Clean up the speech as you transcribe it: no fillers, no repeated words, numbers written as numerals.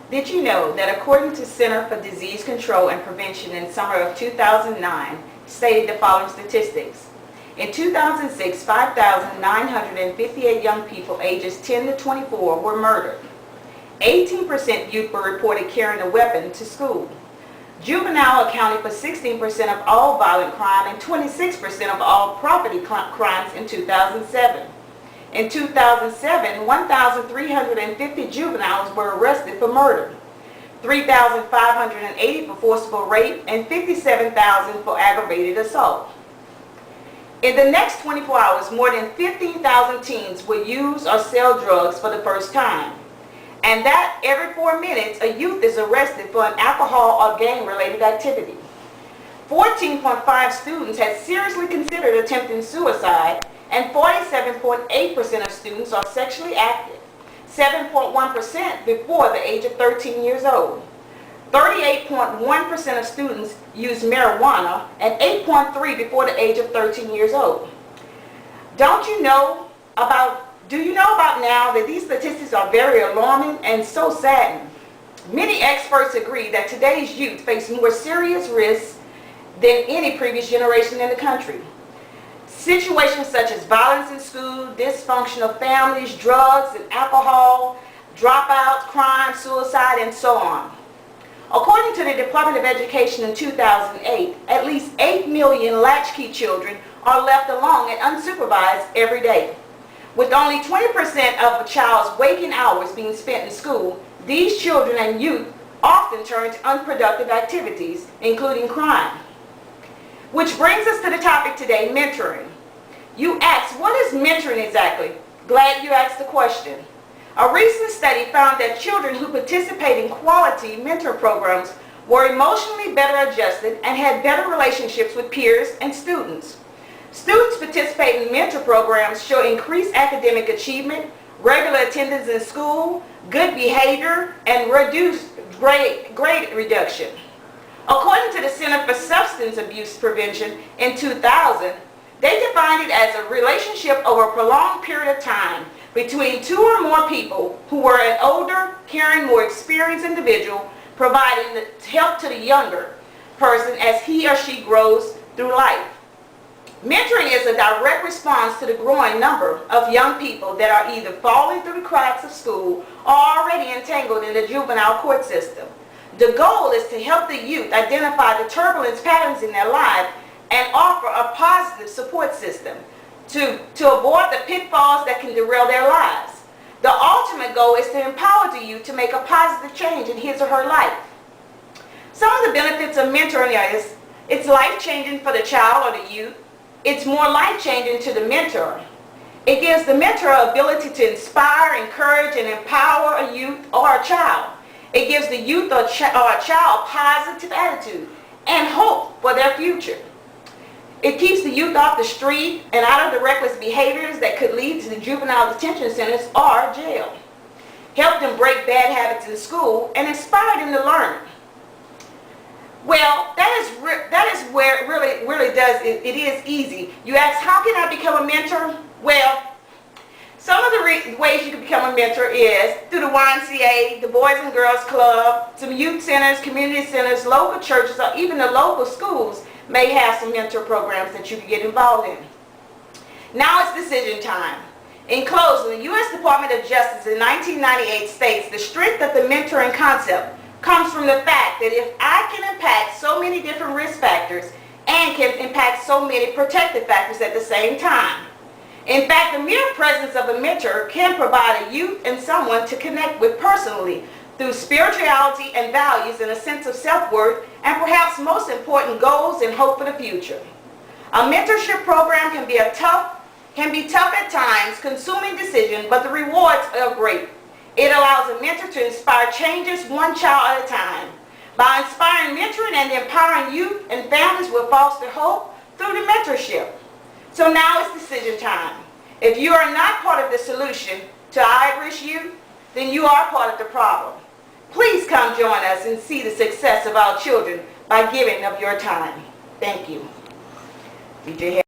Did you know that according to Center for Disease Control and Prevention in summer of 2009, stated the following statistics. In 2006, 5,958 young people ages 10 to 24 were murdered. 18% youth were reported carrying a weapon to school. Juvenile accounted for 16% of all violent crime and 26% of all property crimes in 2007. In 2007, 1,350 juveniles were arrested for murder, 3,580 for forcible rape, and 57,000 for aggravated assault. In the next 24 hours, more than 15,000 teens will use or sell drugs for the first time. And that every 4 minutes, a youth is arrested for an alcohol or gang-related activity. 14.5 students had seriously considered attempting suicide, and 47.8% of students are sexually active, 7.1% before the age of 13 years old. 38.1% of students use marijuana, and 8.3% before the age of 13 years old. Do you know about now that these statistics are very alarming and so saddening? Many experts agree that today's youth face more serious risks than any previous generation in the country. Situations such as violence in school, dysfunctional families, drugs and alcohol, dropouts, crime, suicide, and so on. According to the Department of Education in 2008, at least 8 million latchkey children are left alone and unsupervised every day. With only 20% of a child's waking hours being spent in school, these children and youth often turn to unproductive activities, including crime. Which brings us to the topic today, mentoring. You ask, what is mentoring exactly? Glad you asked the question. A recent study found that children who participate in quality mentor programs were emotionally better adjusted and had better relationships with peers and students. Students participating in mentor programs show increased academic achievement, regular attendance in school, good behavior, and reduced grade reduction. According to the Center for Substance Abuse Prevention in 2000, they defined it as a relationship over a prolonged period of time between two or more people who were an older, caring, more experienced individual providing help to the younger person as he or she grows through life. Mentoring is a direct response to the growing number of young people that are either falling through the cracks of school or already entangled in the juvenile court system. The goal is to help the youth identify the turbulence patterns in their life and offer a positive support system to avoid the pitfalls that can derail their lives. The ultimate goal is to empower the youth to make a positive change in his or her life. Some of the benefits of mentoring is it's life-changing for the child or the youth. It's more life-changing to the mentor. It gives the mentor an ability to inspire, encourage, and empower a youth or a child. It gives the youth or a child a positive attitude and hope for their future. It keeps the youth off the street and out of the reckless behaviors that could lead to the juvenile detention centers or jail. Help them break bad habits in school and inspire them to learn. Well, that is where it really does, it is easy. You ask, how can I become a mentor? Well, some of the ways you can become a mentor is through the YMCA, the Boys and Girls Club, some youth centers, community centers, local churches, or even the local schools may have some mentor programs that you can get involved in. Now it's decision time. In closing, the U.S. Department of Justice in 1998 states the strength of the mentoring concept comes from the fact that if I can impact so many different risk factors and can impact so many protective factors at the same time. In fact, the mere presence of a mentor can provide a youth and someone to connect with personally through spirituality and values and a sense of self-worth and perhaps most important, goals and hope for the future. A mentorship program can be tough at times, consuming decision, but the rewards are great. It allows a mentor to inspire changes one child at a time. By inspiring, mentoring, and empowering youth and families will foster hope through the mentorship. So now it's decision time. If you are not part of the solution to high-risk youth, then you are part of the problem. Please come join us and see the success of our children by giving of your time. Thank you. DJ